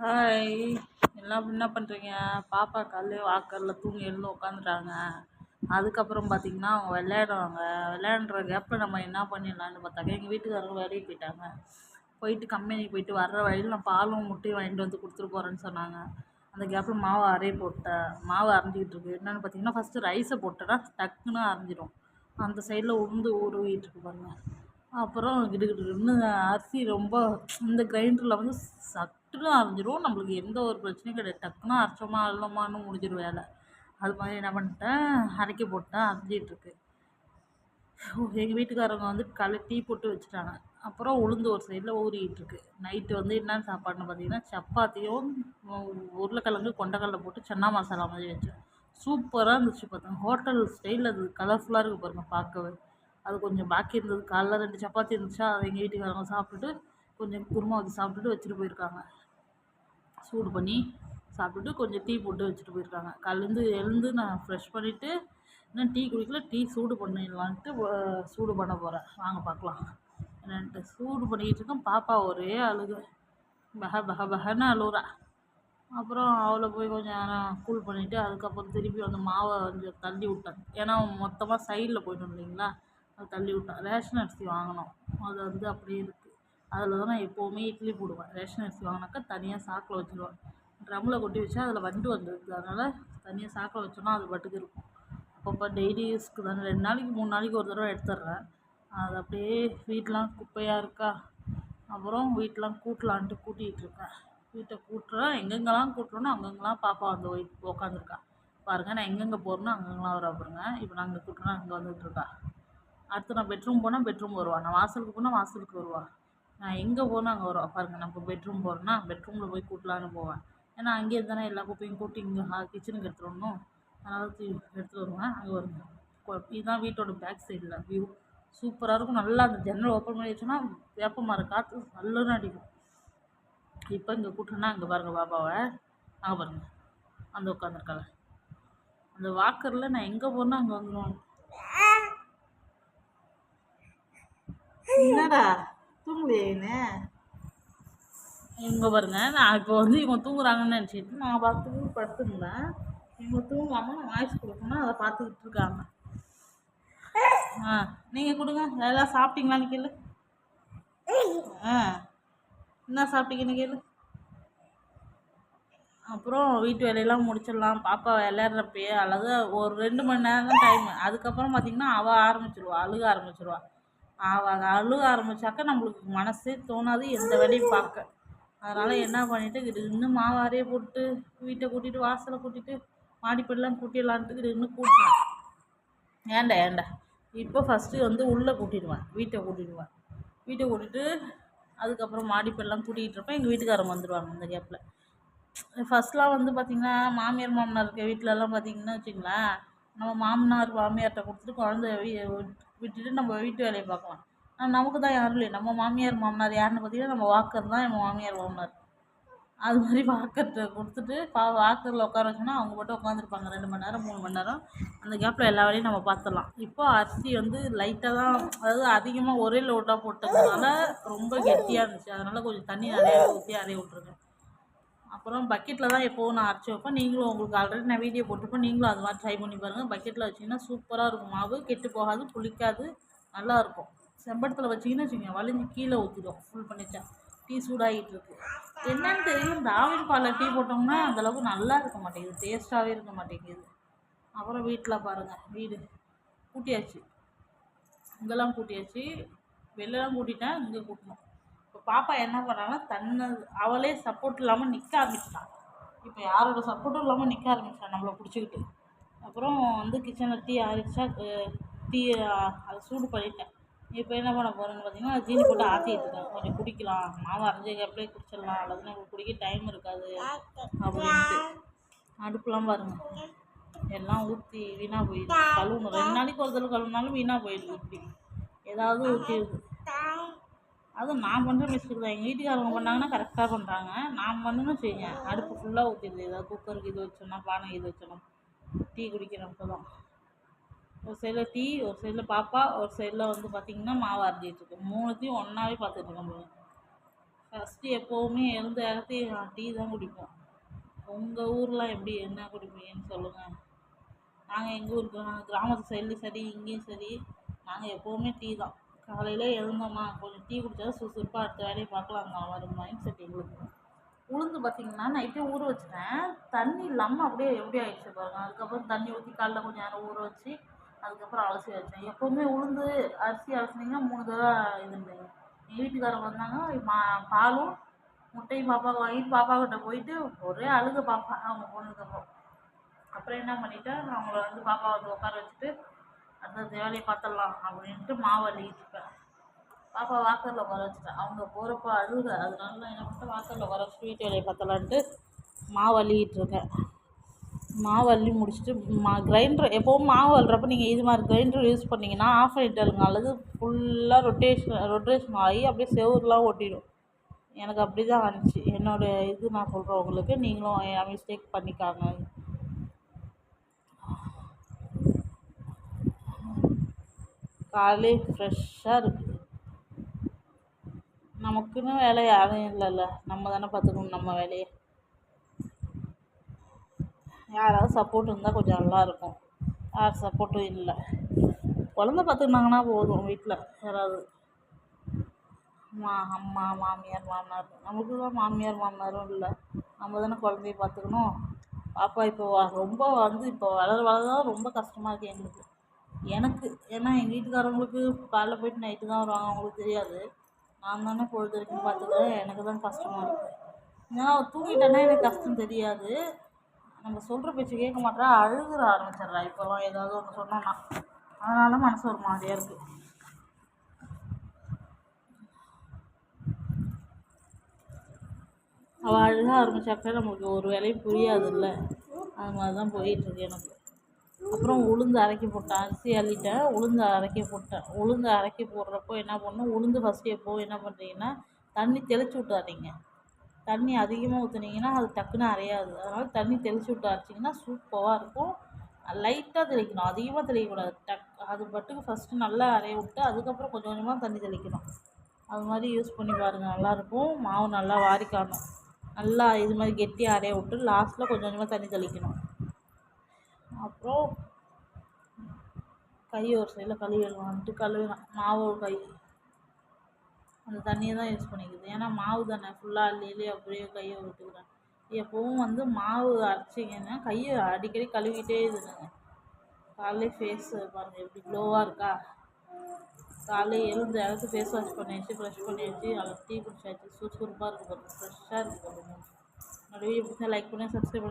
Hi. எல்லாம் என்ன பண்ணுறீங்க? பாப்பா காலையிலே வாக்கரில் தூங்கி எழுந்து உட்காந்துட்டாங்க. அதுக்கப்புறம் பார்த்தீங்கன்னா அவங்க விளையாடுவாங்க. விளையாடுற கேப்பில் நம்ம என்ன பண்ணிடலான்னு பார்த்தாக்க எங்கள் வீட்டுக்காரங்க வேலைக்கு போயிட்டாங்க. போயிட்டு கம்பெனிக்கு போயிட்டு வர்ற வழியில் நான் பாலும் முட்டையும் வாங்கிட்டு வந்து கொடுத்துட்டு போகிறேன்னு சொன்னாங்க. அந்த கேப்பில் மாவு அரைய போட்டேன். மாவு அரைஞ்சிக்கிட்டு இருக்கு. என்னென்னு பார்த்தீங்கன்னா ஃபஸ்ட்டு ரைஸை போட்டேன்னா டக்குன்னு அரைஞ்சிடும். அந்த சைடில் உளுந்து ஊறிக்கிட்டு இருக்கு பாருங்கள். அப்புறம் கிடுகிடுன்னு அரிசி ரொம்ப இந்த கிரைண்டரில் வந்து சட்டுன்னு அரைஞ்சிரும். நம்மளுக்கு எந்த ஒரு பிரச்சனையும் கிடையாது. டக்குன்னு அரைச்சோமா அல்லோமான்னு முடிஞ்சிடும் வேலை. அது மாதிரி என்ன பண்ணிட்டேன், அரைக்க போட்டேன், அரைஞ்சிட்ருக்கு. எங்கள் வீட்டுக்காரங்க வந்து காலைல டீ போட்டு வச்சுட்டாங்க. அப்புறம் உளுந்து ஒரு சைடில் ஊறிக்கிட்டுருக்கு. நைட்டு வந்து என்ன சாப்பாடுன்னு பார்த்தீங்கன்னா சப்பாத்தியும் உருளைக்கிழங்கு கொண்டக்கடலை போட்டு சன்னா மசாலா மாதிரி வச்சேன். சூப்பராக இருந்துச்சு. பார்த்தேன் ஹோட்டல் ஸ்டைலில் அது கலர்ஃபுல்லாக இருக்குது பாருங்கள் பார்க்கவே. அது கொஞ்சம் பாக்கி இருந்தது. காலைல 2 சப்பாத்தி இருந்துச்சா, அதை எங்கள் வீட்டுக்காரங்க சாப்பிட்டுட்டு கொஞ்சம் குருமா ஊற்றி சாப்பிட்டுட்டு வச்சுட்டு போயிருக்காங்க. சூடு பண்ணி சாப்பிட்டுட்டு கொஞ்சம் டீ போட்டு வச்சுட்டு போயிருக்காங்க. காலையிலேருந்து எழுந்து நான் ஃப்ரெஷ் பண்ணிவிட்டு இன்னும் டீ குடிக்கல. டீ சூடு பண்ணிடலான்ட்டு சூடு பண்ண போகிறேன். வாங்க பார்க்கலாம் என்னன்ட்டு. சூடு பண்ணிக்கிட்டு இருக்கேன். பாப்பா ஒரே அழுகு, பகன்னு அழுகுறா. அப்புறம் அவளை போய் கொஞ்சம் நேரம் கூல் பண்ணிவிட்டு அதுக்கப்புறம் திருப்பி அந்த மாவை கொஞ்சம் தள்ளி விட்டேன். ஏன்னா மொத்தமாக சைடில் போய்ட்டோம் இல்லைங்களா, அதை தள்ளி விட்டேன். ரேஷன் அரிசி வாங்கினோம். அது வந்து அப்படியே இருக்குது. அதில் தான் நான் எப்போவுமே இட்லி போடுவேன். ரேஷன் அரிசி வாங்கினாக்கா தனியாக சாக்கில் வச்சுருவேன். ட்ரம்மில் கொட்டி வச்சா அதில் வண்டு வந்துடுது. அதனால் தனியாக சாக்கில் வச்சோன்னா அது பாட்டுக்கு இருக்கும். அப்பப்போ டெய்லி யூஸ்க்கு தானே 2 நாளைக்கு 3 நாளைக்கு ஒரு தடவை எடுத்துடுறேன். அது அப்படியே வீட்டெலாம் குப்பையாக இருக்கா. அப்புறம் வீட்டெலாம் கூட்டலான்ட்டு கூட்டிகிட்டு இருக்கேன். வீட்டை கூட்டுறேன். எங்கெங்கெல்லாம் கூட்டுறோனோ அங்கங்கெல்லாம் பாப்பா வந்து உட்காந்துருக்கா பாருங்கள். நான் எங்கெங்கே போகிறேனோ அங்கங்கெல்லாம் வரா பாருங்க. இப்போ நான் அங்கே கூட்டுறேன், அங்கே வந்துட்டுருக்கா. அடுத்து நான் பெட்ரூம் போனால் பெட்ரூம் வருவாள். நான் வாசலுக்கு போனால் வாசலுக்கு வருவாள். நான் எங்கே போனால் அங்கே வருவாள் பாருங்கள். நான் இப்போ பெட்ரூம் போகிறேன்னா பெட்ரூமில் போய் கூட்டலான்னு போவேன். ஏன்னா அங்கேயே தானே எல்லா குப்பையும் கூட்டி இங்கே கிச்சனுக்கு எடுத்துகிட்டு வரணும். அதனால் எடுத்துகிட்டு வருவேன். அங்கே வருவேன். இதுதான் வீட்டோட பேக் சைடில் வியூ. சூப்பராக இருக்கும். நல்லா அந்த ஜன்னல் ஓப்பன் பண்ணி வச்சோன்னா வேப்ப மரம் காற்று நல்லன்னு அடிக்கும். இப்போ இங்கே கூட்டுனா அங்கே பாருங்கள் பாப்பாவை. அங்கே பாருங்கள் அந்த உட்காந்துருக்கால அந்த வாக்கரில் நான் எங்கே போனால் அங்கே வந்துடுவாங்க. என்னடா தூங்கலையே? இங்கே பாருங்க. நான் இப்போ வந்து இவங்க தூங்குறாங்கன்னு நினச்சிட்டு நான் பார்த்து படுத்துருந்தேன். இவங்க தூங்காமல் நான் வாய்ஸ் கொடுக்கணும், அதை பார்த்துக்கிட்டு இருக்காங்க. நீங்கள் கொடுங்க. எல்லாம் சாப்பிட்டீங்களான்னு கேளு. என்ன சாப்பிட்டீங்கன்னு கேளு. அப்புறம் வீட்டு வேலையெல்லாம் முடிச்சிடலாம். பாப்பா விளையாடுறப்பயே அல்லது ஒரு 2 மணி நேரம் தான் டைமு. அதுக்கப்புறம் பார்த்திங்கன்னா அவள் அழுக ஆரம்பிச்சிருவா. அவள் அழுக ஆரம்பித்தாக்கா நம்மளுக்கு மனசே தோணாது எந்த வேலையும் பார்க்க. அதனால் என்ன பண்ணிவிட்டு இன்னும் மாவு அரைய போட்டு வீட்டை கூட்டிகிட்டு வாசலை கூட்டிகிட்டு மாடிப்படிலாம் கூட்டிடலான்ட்டு இன்னும் கூட்டினேன். ஏண்டா இப்போ ஃபஸ்ட்டு வந்து உள்ளே கூட்டிடுவேன். வீட்டை கூட்டிகிட்டு அதுக்கப்புறம் மாடிப்படிலாம் கூட்டிகிட்டு இருப்பேன். எங்கள் வீட்டுக்காரங்க வந்துடுவாங்க இந்த கேப்பில். ஃபஸ்ட்லாம் வந்து பார்த்திங்கன்னா மாமியார் மாமனார் இருக்க வீட்டிலலாம் பார்த்திங்கன்னா வச்சுங்களேன், நம்ம மாமியார்கிட்ட கொடுத்துட்டு குழந்தைய விட்டுட்டு நம்ம வீட்டு வேலையை பார்க்கலாம். ஆனால் நமக்கு தான் யாரும் இல்லை. நம்ம மாமியார் மாமனார் யாருன்னு பார்த்திங்கன்னா நம்ம வாக்கர் தான் நம்ம மாமியார் மாமனார். அது மாதிரி வாக்கர்கிட்ட கொடுத்துட்டு வாக்கரில் உட்கார வச்சோன்னா அவங்க மட்டும் உட்காந்துருப்பாங்க 2 மணி நேரம் 3 மணி நேரம். அந்த கேப்பில் எல்லா வேலையும் நம்ம பார்த்துடலாம். இப்போ அரிசி வந்து லைட்டாக தான், அதாவது அதிகமாக ஒரே லோட்டாக போட்டதுனால ரொம்ப கெட்டியாக இருந்துச்சு. அதனால் கொஞ்சம் தண்ணி நிறையா ஊற்றி அரைய விட்ருங்க. அப்புறம் பக்கெட்டில் தான் எப்போவும் நான் அரைச்சி வைப்பேன். நீங்களும் உங்களுக்கு ஆல்ரெடி நான் வீடியோ போட்டிருப்பேன். நீங்களும் அது மாதிரி ட்ரை பண்ணி பாருங்கள். பக்கெட்டில் வச்சிங்கன்னா சூப்பராக இருக்கும். மாவு கெட்டு போகாது, புளிக்காது, நல்லாயிருக்கும். செம்படத்தில் வச்சிங்கன்னா வச்சுக்கோங்க வலிஞ்சு கீழே ஊற்றிடும். ஃபுல் பண்ணிச்சா டீ சூடாகிட்டு இருக்கு. என்னன்னு தெரியும், இந்த ஆவின் பாலில் டீ போட்டோம்னா அந்தளவுக்கு நல்லா இருக்க மாட்டேங்குது, டேஸ்ட்டாகவே இருக்க மாட்டேங்குது. அப்புறம் வீட்டில் பாருங்கள், வீடு கூட்டியாச்சு. இங்கெல்லாம் கூட்டியாச்சு, வெளிலலாம் கூட்டிட்டேன், இங்கே கூட்டணும். இப்போ பாப்பா என்ன பண்ணாங்கன்னா அவளே சப்போர்ட் இல்லாமல் நிற்க ஆரம்பிச்சிட்டான். இப்போ யாரோட சப்போர்ட்டும் இல்லாமல் நிற்க ஆரம்பிச்சிட்டான் நம்மளை பிடிச்சிக்கிட்டு. அப்புறம் வந்து கிச்சனில் டீ ஆறிச்சா டீ அதை சூடு பண்ணிட்டேன். இப்போ என்ன பண்ண போகிறேன்னு பார்த்தீங்கன்னா ஜீனி போட்டு ஆற்றிட்டு இருக்கேன். கொஞ்சம் குடிக்கலாம், மாவு அரைஞ்ச கேப்லேயே குடிச்சிடலாம், அல்லது நம்மளுக்கு குடிக்க டைம் இருக்காது அப்படின்ட்டு. அடுப்புலாம் பாருங்கள் எல்லாம் ஊற்றி வீணாக போயிடுது. கழுவணும் 2 நாளைக்கு ஒரு தடவை கழுவுனாலும் வீணாக போயிடுது. இப்படி ஏதாவது ஊற்றிடுது. அதுவும் நான் பண்ணுற மிஸ்டேக் தான். எங்கள் வீட்டுக்காரங்க பண்ணாங்கன்னா கரெக்டாக பண்ணுறாங்க. நான் பண்ணணும்னு செய்யுங்க அடுப்பு ஃபுல்லாக ஊற்றிடுது. ஏதாவது குக்கருக்கு இது வச்சோன்னா, பானை இது வச்சோன்னா, டீ குடிக்கிறப்ப தான். ஒரு சைடில் டீ, ஒரு சைடில் பாப்பா, ஒரு சைடில் வந்து பார்த்திங்கன்னா மாவு அரைஞ்சிட்ருக்கு. 3த்தையும் ஒன்றாவே பார்த்துட்ருக்கேன் போது. ஃபஸ்ட்டு எப்போவுமே எழுந்த இடத்தையும் நான் டீ தான் குடிப்போம். உங்கள் ஊர்லாம் எப்படி என்ன குடிப்பீங்கன்னு சொல்லுங்கள். நாங்கள் எங்கள் ஊர் கிராமத்து சைட்லேயும் சரி இங்கேயும் சரி நாங்கள் எப்போவுமே டீ தான். காலையில் எழுந்தோமா கொஞ்சம் டீ குடித்தா சுறுசுறுப்பாக அடுத்த வேலையை பார்க்கலாங்க ஒரு மைண்ட் செட் எங்களுக்கு. உளுந்து பார்த்திங்கன்னா நைட்டே ஊற வச்சுட்டேன். தண்ணி இல்லாமல் அப்படியே எப்படி ஆகிடுச்சு பாருங்கள். அதுக்கப்புறம் தண்ணி ஊற்றி காலைல கொஞ்சம் நேரம் ஊற வச்சு அதுக்கப்புறம் அலசி வச்சேன். எப்போவுமே உளுந்து அரிசி அலசினீங்கன்னா 3 தடவை இது இல்லைங்க. எங்கள் வீட்டுக்காரங்க வந்தாங்க பாலும் முட்டையும் பாப்பாவுக்கு வாங்கிட்டு பாப்பாக்கிட்ட போயிட்டு ஒரே அழுக பாப்பா அவங்க போனதுக்கப்புறம். அப்புறம் என்ன பண்ணிட்டேன், அவங்கள வந்து பாப்பாவை வந்து உட்கார வச்சுட்டு அடுத்த வேலையை பார்த்துடலாம் அப்படின்ட்டு மாவு அள்ளிக்கிட்டு இருப்பேன். பாப்பா வாக்கரில் உட்கார வச்சுட்டேன். அவங்க போகிறப்ப அழுக, அதனால நான் என்ன பண்ணிட்டேன் வாக்கரில் உட்கார வச்சுட்டு வீட்டு வேலையை பார்த்தலான்ட்டு மாவு அள்ளிக்கிட்டு இருக்கேன். மாவு அள்ளி முடிச்சுட்டு கிரைண்டர் எப்போவும் மாவு அள்ளுறப்ப நீங்கள் இது மாதிரி கிரைண்டர் யூஸ் பண்ணிங்கன்னா ஆஃப் பண்ணிட்டாலுங்க, அல்லது ஃபுல்லாக ரொட்டேஷன் ஆகி அப்படியே செவுருலாம் ஒட்டிடும். எனக்கு அப்படி தான் ஆனிச்சு. என்னோடய இது நான் சொல்கிறேன் உங்களுக்கு, நீங்களும் என் மிஸ்டேக் பண்ணிக்காங்க. காலையிலே ஃப்ரெஷ்ஷாக இருக்குது. நமக்குன்னு வேலை யாரும் இல்லைல்ல, நம்ம தானே பார்த்துக்கணும் நம்ம வேலையை. யாராவது சப்போர்ட் இருந்தால் கொஞ்சம் நல்லாயிருக்கும். யார் சப்போர்ட்டும் இல்லை. குழந்த பார்த்துக்கினாங்கன்னா போதும். வீட்டில் யாராவது அம்மா மாமியார் மாமனார், நமக்கு தான் மாமியார் மாமனாரும் இல்லை. நம்ம தானே குழந்தைய பார்த்துக்கணும். பாப்பா இப்போ ரொம்ப வந்து இப்போ வளர தான் ரொம்ப கஷ்டமாக இருக்குது எங்களுக்கு. எனக்கு ஏன்னா எங்கள் வீட்டுக்காரங்களுக்கு காலைல போயிட்டு நைட்டு தான் வருவாங்க, அவங்களுக்கு தெரியாது. நான் தானே பொழுது வரைக்கும் பார்த்துக்கிறேன். எனக்கு தான் கஷ்டமாக இருக்குது. ஏன்னா தூங்கிட்டேன்னா எனக்கு கஷ்டம் தெரியாது. நம்ம சொல்கிற பேச்சு கேட்க மாட்டேறா, அழுகிற ஆரம்பிச்சிட்றா இப்போலாம் ஏதாவது ஒன்று சொன்னோன்னா. அதனால மனசு ஒரு மாதிரியாக இருக்குது. அவள் அழுக ஆரம்பிச்சாக்கா நமக்கு ஒரு வேலையும் புரியாதுல்ல. அது மாதிரி தான் போயிட்டுருக்கு எனக்கு. அப்புறம் உளுந்து அரைக்க போட்டேன். அரிசி அள்ளிட்டேன், உளுந்து அரைக்க போட்டேன். உளுந்து அரைக்க போடுறப்போ என்ன பண்ணணும், உளுந்து ஃபஸ்ட்டு எப்போவும் என்ன பண்ணுறீங்கன்னா தண்ணி தெளித்து விட்டாதீங்க. தண்ணி அதிகமாக ஊற்றுனீங்கன்னா அது டக்குன்னு அரையாது. அதனால் தண்ணி தெளித்து விட்டு அரைச்சிங்கன்னா சூப்பராக இருக்கும். லைட்டாக தெளிக்கணும், அதிகமாக தெளிக்கக்கூடாது. அது பாட்டுக்கு ஃபஸ்ட்டு நல்லா அரைய விட்டு அதுக்கப்புறம் கொஞ்சம் கொஞ்சமாக தண்ணி தெளிக்கணும். அது மாதிரி யூஸ் பண்ணி பாருங்கள், நல்லாயிருக்கும். மாவு நல்லா வாரிக்காணும், நல்லா இது மாதிரி கெட்டியாக அரைய விட்டு லாஸ்ட்டில் கொஞ்சம் கொஞ்சமாக தண்ணி தெளிக்கணும். அப்புறம் கை ஒரு சைடில் கழுவிடலான்ட்டு கழுவினேன். மாவு கை அந்த தண்ணியை தான் யூஸ் பண்ணிக்குது. ஏன்னா மாவு தானே ஃபுல்லாக அள்ளி அப்படியே கையை விட்டுக்கிறேன். எப்போவும் வந்து மாவு அரைச்சிங்கன்னா கையை அடிக்கடி கழுவிட்டே இருந்துங்க. காலையிலே ஃபேஸு பாருங்கள் எப்படி க்ளோவாக இருக்கா. காலையில் எழுந்த இடத்து ஃபேஸ் வாஷ் பண்ணியாச்சு, ப்ரஷ் பண்ணியாச்சு, நல்லா டீ குடிச்சாச்சு, சுறுசுறுப்பாக இருக்குது பாருங்கள், ஃப்ரெஷ்ஷாக இருக்குது பாருங்கள். என்னோட வீடியோ பிடிச்சா லைக் பண்ணி சப்ஸ்கிரைப் பண்ணி